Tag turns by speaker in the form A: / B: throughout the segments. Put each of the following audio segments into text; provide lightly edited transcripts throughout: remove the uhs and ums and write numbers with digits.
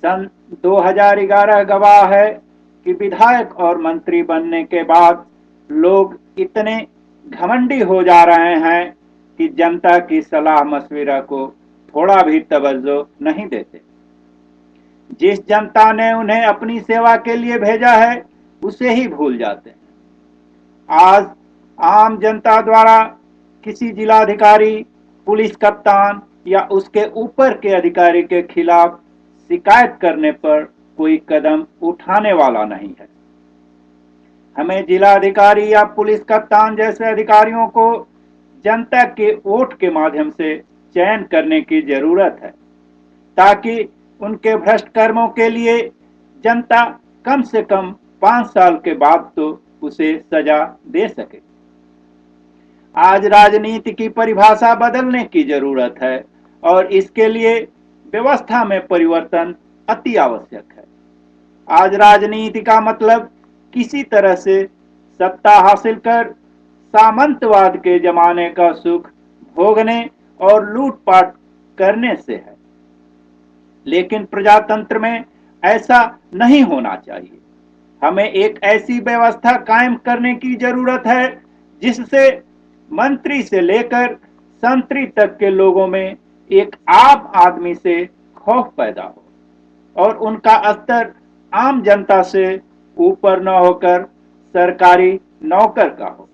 A: सन 2011 गवाह है कि विधायक और मंत्री बनने के बाद लोग इतने घमंडी हो जा रहे हैं कि जनता की सलाह मशविरा को थोड़ा भी तवज्जो नहीं देते। जिस जनता ने उन्हें अपनी सेवा के लिए भेजा है उसे ही भूल जाते हैं। आज आम जनता द्वारा किसी जिलाधिकारी, पुलिस कप्तान या उसके ऊपर के अधिकारी के खिलाफ शिकायत करने पर कोई कदम उठाने वाला नहीं है। हमें जिलाधिकारी या पुलिस कप्तान जैसे अधिकारियों को जनता के वोट के माध्यम से चयन करने की जरूरत है, ताकि उनके भ्रष्ट कर्मों के लिए जनता कम से कम 5 साल के बाद तो उसे सजा दे सके। आज राजनीति की परिभाषा बदलने की जरूरत है और इसके लिए व्यवस्था में परिवर्तन अति आवश्यक है। आज राजनीति का मतलब किसी तरह से सत्ता हासिल कर सामंतवाद के जमाने का सुख भोगने और लूटपाट करने से है, लेकिन प्रजातंत्र में ऐसा नहीं होना चाहिए। हमें एक ऐसी व्यवस्था कायम करने की जरूरत है जिससे मंत्री से लेकर संतरी तक के लोगों में एक आम आदमी से खौफ पैदा हो और उनका स्तर आम जनता से ऊपर न होकर सरकारी नौकर का हो।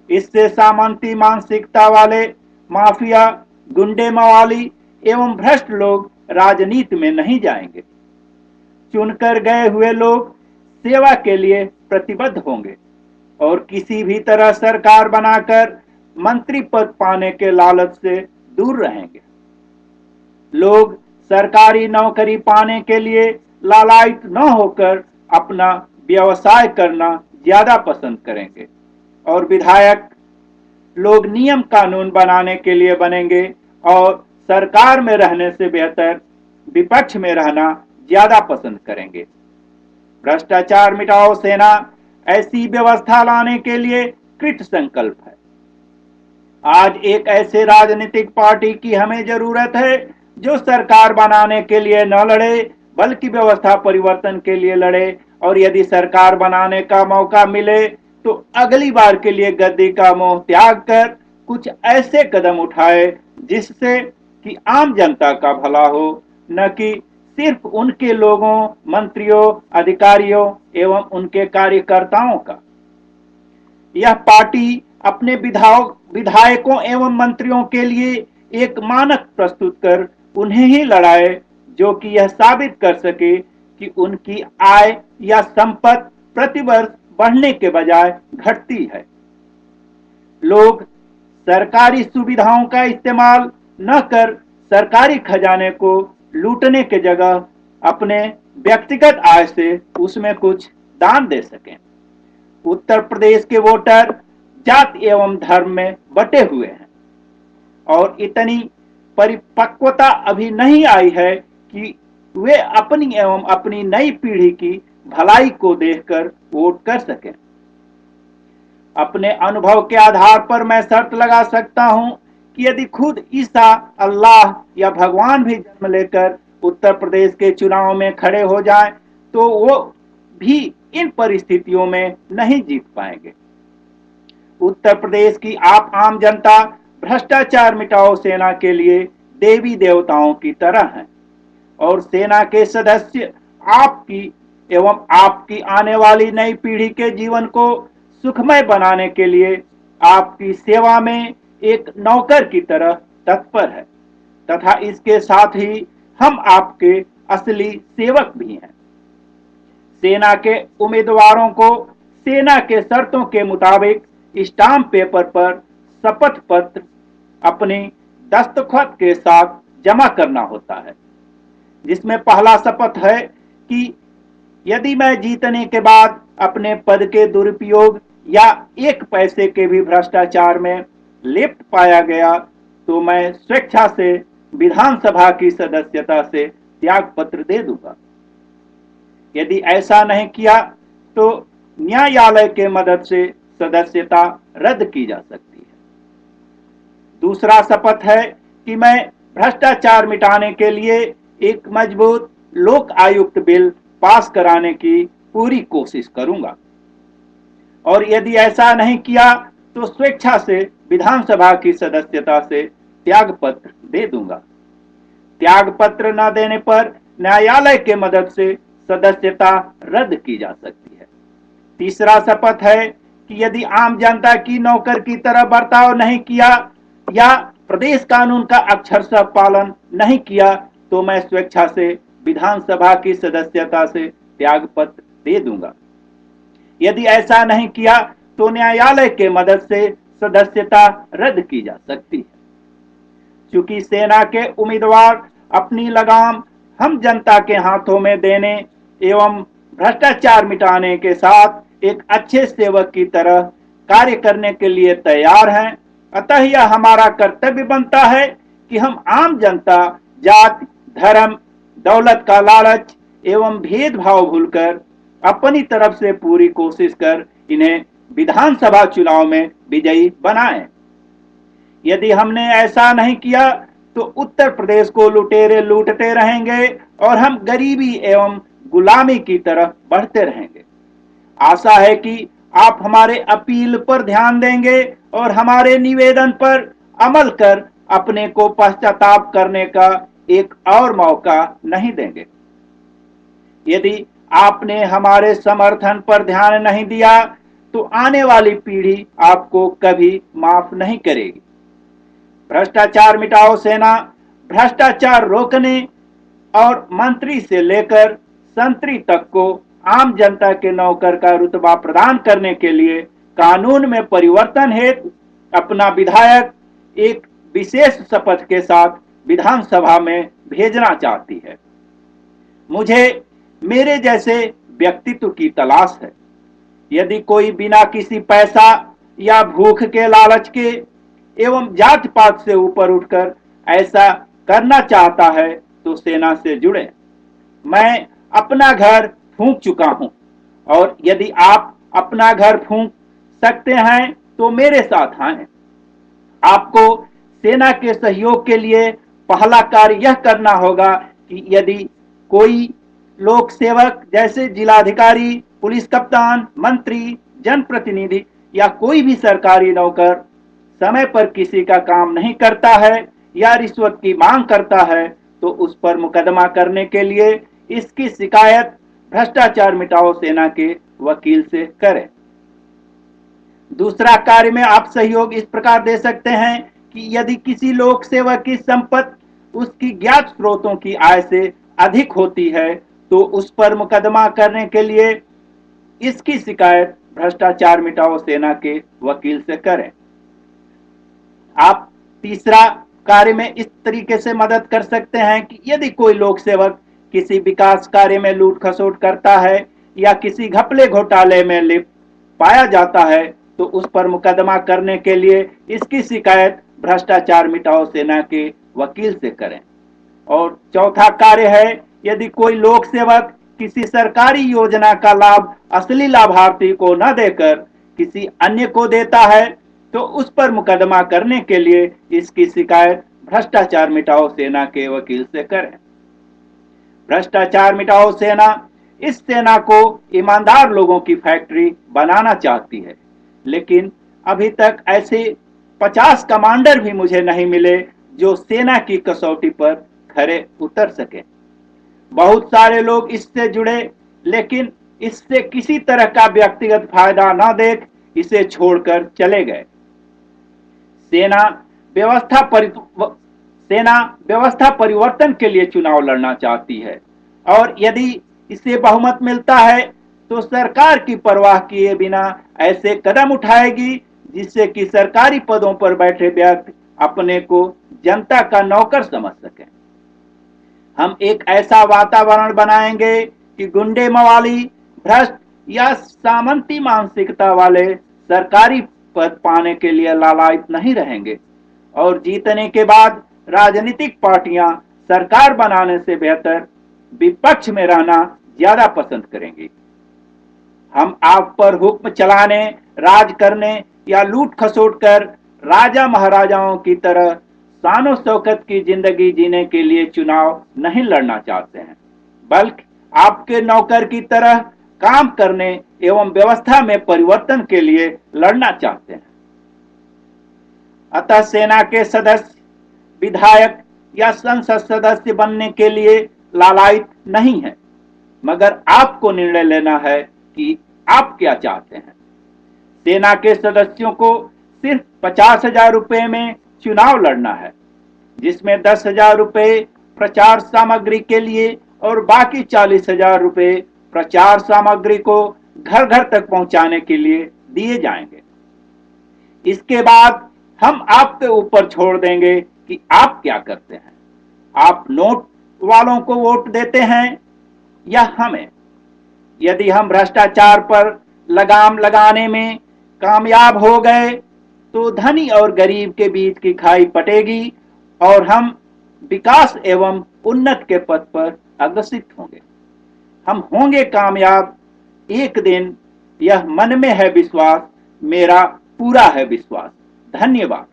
A: इससे सामंती मानसिकता वाले माफिया, गुंडे मवाली एवं भ्रष्ट लोग राजनीति में नहीं जाएंगे। चुनकर गए हुए लोग सेवा के लिए प्रतिबद्ध होंगे और किसी भी तरह सरकार बनाकर मंत्री पद पाने के लालच से दूर रहेंगे। लोग सरकारी नौकरी पाने के लिए लालायित न होकर अपना व्यवसाय करना ज्यादा पसंद करेंगे और विधायक लोग नियम कानून बनाने के लिए बनेंगे और सरकार में रहने से बेहतर विपक्ष में रहना ज्यादा पसंद करेंगे। भ्रष्टाचार मिटाओ सेना ऐसी व्यवस्था लाने के लिए कृत संकल्प है। आज एक ऐसे राजनीतिक पार्टी की हमें जरूरत है जो सरकार बनाने के लिए न लड़े बल्कि व्यवस्था परिवर्तन के लिए लड़े, और यदि सरकार बनाने का मौका मिले तो अगली बार के लिए गद्दी का मोह त्याग कर कुछ ऐसे कदम उठाए जिससे कि आम जनता का भला हो, न कि सिर्फ उनके लोगों, मंत्रियों, अधिकारियों एवं उनके कार्यकर्ताओं का। यह पार्टी अपने विधायकों एवं मंत्रियों के लिए एक मानक प्रस्तुत कर उन्हें ही लड़ाए जो कि यह साबित कर सके कि उनकी आय या संपत्ति प्रतिवर्ष बढ़ने के बजाय घटती है। लोग सरकारी सुविधाओं का इस्तेमाल न कर सरकारी खजाने को लूटने के जगह अपने व्यक्तिगत आय से उसमें कुछ दान दे सकें। उत्तर प्रदेश के वोटर जाति एवं धर्म में बटे हुए हैं और इतनी परिपक्वता अभी नहीं आई है कि वे अपनी एवं अपनी नई पीढ़ी की भलाई को देखकर वोट कर सकें। अपने अनुभव के आधार पर मैं शर्त लगा सकता हूं कि यदि खुद ईसा, अल्लाह या भगवान भी जन्म लेकर उत्तर प्रदेश के चुनाव में खड़े हो जाएं तो वो भी इन परिस्थितियों में नहीं जीत पाएंगे। उत्तर प्रदेश की आम जनता भ्रष्टाचार मिटाओ सेना के लिए देवी देवताओं की तरह हैं और सेना के सदस्य आपकी एवं आपकी आने वाली नई पीढ़ी के जीवन को सुखमय बनाने के लिए आपकी सेवा में एक नौकर की तरह तत्पर है तथा इसके साथ ही हम आपके असली सेवक भी हैं। सेना के उम्मीदवारों को सेना के शर्तों के मुताबिक स्टाम्प पेपर पर शपथ पत्र अपनी दस्तखत के साथ जमा करना होता है, जिसमें पहला शपथ है कि यदि मैं जीतने के बाद अपने पद के दुरुपयोग या 1 पैसे के भी भ्रष्टाचार में लिप्त पाया गया तो मैं स्वेच्छा से विधानसभा की सदस्यता से त्याग पत्र दे दूंगा। यदि ऐसा नहीं किया तो न्यायालय के मदद से सदस्यता रद्द की जा सकती है। दूसरा शपथ है कि मैं भ्रष्टाचार मिटाने के लिए एक मजबूत लोक आयुक्त बिल पास कराने की पूरी कोशिश करूंगा। और यदि ऐसा नहीं किया तो स्वेच्छा से विधानसभा की सदस्यता से त्याग पत्र दे दूंगा। त्याग पत्र न देने पर न्यायालय के मदद से सदस्यता रद्द की जा सकती है। तीसरा शपथ है कि यदि आम जनता की नौकर की तरह बर्ताव नहीं किया या प्रदेश कानून का अक्षरशः पालन नहीं किया तो मैं स्वेच्छा से विधानसभा की सदस्यता से त्याग पत्र दे दूंगा। यदि ऐसा नहीं किया तो न्यायालय के मदद से सदस्यता रद्द की जा सकती है। चूंकि सेना के उम्मीदवार अपनी लगाम हम जनता के हाथों में देने एवं भ्रष्टाचार मिटाने के साथ एक अच्छे सेवक की तरह कार्य करने के लिए तैयार हैं, अतः यह हमारा कर्तव्य बनता है कि हम आम जनता जाति धर्म दौलत का लालच एवं भेदभाव भूलकर अपनी तरफ से पूरी कोशिश कर इन्हें विधानसभा चुनाव में विजयी बनाएं। यदि हमने ऐसा नहीं किया तो उत्तर प्रदेश को लुटेरे लूटते रहेंगे और हम गरीबी एवं गुलामी की तरफ बढ़ते रहेंगे। आशा है कि आप हमारे अपील पर ध्यान देंगे और हमारे निवेदन पर अमल कर अपने को पश्चाताप करने का एक और मौका नहीं देंगे। यदि आपने हमारे समर्थन पर ध्यान नहीं दिया तो आने वाली पीढ़ी आपको कभी माफ नहीं करेगी। भ्रष्टाचार मिटाओ सेना भ्रष्टाचार रोकने और मंत्री से लेकर संतरी तक को आम जनता के नौकर का रुतबा प्रदान करने के लिए कानून में परिवर्तन हेतु अपना विधायक एक विशेष शपथ के साथ विधानसभा में भेजना चाहती है। मुझे मेरे जैसे व्यक्तित्व की तलाश है। यदि कोई बिना किसी पैसा या भूख के लालच के एवं जात पात से ऊपर उठकर ऐसा करना चाहता है तो सेना से जुड़े। मैं अपना घर फूंक चुका हूं और यदि आप अपना घर फूंक सकते हैं तो मेरे साथ आएं। आपको सेना के सहयोग के लिए पहला कार्य यह करना होगा कि यदि कोई लोक सेवक जैसे जिलाधिकारी पुलिस कप्तान मंत्री जनप्रतिनिधि या कोई भी सरकारी नौकर समय पर किसी का काम नहीं करता है या रिश्वत की मांग करता है तो उस पर मुकदमा करने के लिए इसकी शिकायत भ्रष्टाचार मिटाओ सेना के वकील से करें। दूसरा कार्य में आप सहयोग इस प्रकार दे सकते हैं कि यदि किसी लोक सेवक की संपत्ति उसकी ज्ञात स्रोतों की आय से अधिक होती है तो उस पर मुकदमा करने के लिए इसकी शिकायत भ्रष्टाचार मिटाओ सेना के वकील से करें। आप तीसरा कार्य में इस तरीके से मदद कर सकते हैं कि यदि कोई लोक सेवक किसी विकास कार्य में लूट खसोट करता है या किसी घपले घोटाले में लिप्त पाया जाता है तो उस पर मुकदमा करने के लिए इसकी शिकायत भ्रष्टाचार मिटाओ सेना के वकील से करें। और चौथा कार्य है यदि कोई लोक सेवक किसी सरकारी योजना का लाभ असली लाभार्थी को न देकर किसी अन्य को देता है तो उस पर मुकदमा करने के लिए इसकी शिकायत भ्रष्टाचार मिटाओ सेना के वकील से करें। भ्रष्टाचार मिटाओ सेना इस सेना को ईमानदार लोगों की फैक्ट्री बनाना चाहती है, लेकिन अभी तक ऐसे 50 कमांडर भी मुझे नहीं मिले जो सेना की कसौटी पर खरे उतर सके। बहुत सारे लोग इससे जुड़े लेकिन इससे किसी तरह का व्यक्तिगत फायदा न देख इसे छोड़कर चले गए। सेना व्यवस्था परिवर्तन के लिए चुनाव लड़ना चाहती है और यदि इसे बहुमत मिलता है तो सरकार की परवाह किए बिना ऐसे कदम उठाएगी जिससे कि सरकारी पदों पर बैठे व्यक्ति अपने को जनता का नौकर समझ सकें। हम एक ऐसा वातावरण बनाएंगे कि गुंडे मवाली भ्रष्ट या सामंती मानसिकता वाले सरकारी पद पाने के लिए लालायित नहीं रहेंगे और जीतने के बाद राजनीतिक पार्टियां सरकार बनाने से बेहतर विपक्ष में रहना ज्यादा पसंद करेंगी। हम आप पर हुक्म चलाने राज करने या लूट खसोट कर राजा महाराजाओं की तरह शानो शौकत की जिंदगी जीने के लिए चुनाव नहीं लड़ना चाहते हैं, बल्कि आपके नौकर की तरह काम करने एवं व्यवस्था में परिवर्तन के लिए लड़ना चाहते हैं। अतः सेना के सदस्य विधायक या संसद सदस्य बनने के लिए लालायित नहीं है, मगर आपको निर्णय लेना है कि आप क्या चाहते हैं। सेना के सदस्यों को सिर्फ 50,000 रुपए में चुनाव लड़ना है, जिसमें 10,000 रुपए प्रचार सामग्री के लिए और बाकी 40,000 रुपए प्रचार सामग्री को घर घर तक पहुंचाने के लिए दिए जाएंगे। इसके बाद हम आपके ऊपर छोड़ देंगे कि आप क्या करते हैं। आप नोट वालों को वोट देते हैं या हमें। यदि हम भ्रष्टाचार पर लगाम लगाने में कामयाब हो गए तो धनी और गरीब के बीच की खाई पटेगी और हम विकास एवं उन्नत के पथ पर अग्रसित होंगे। हम होंगे कामयाब एक दिन, यह मन में है विश्वास, मेरा पूरा है विश्वास। धन्यवाद।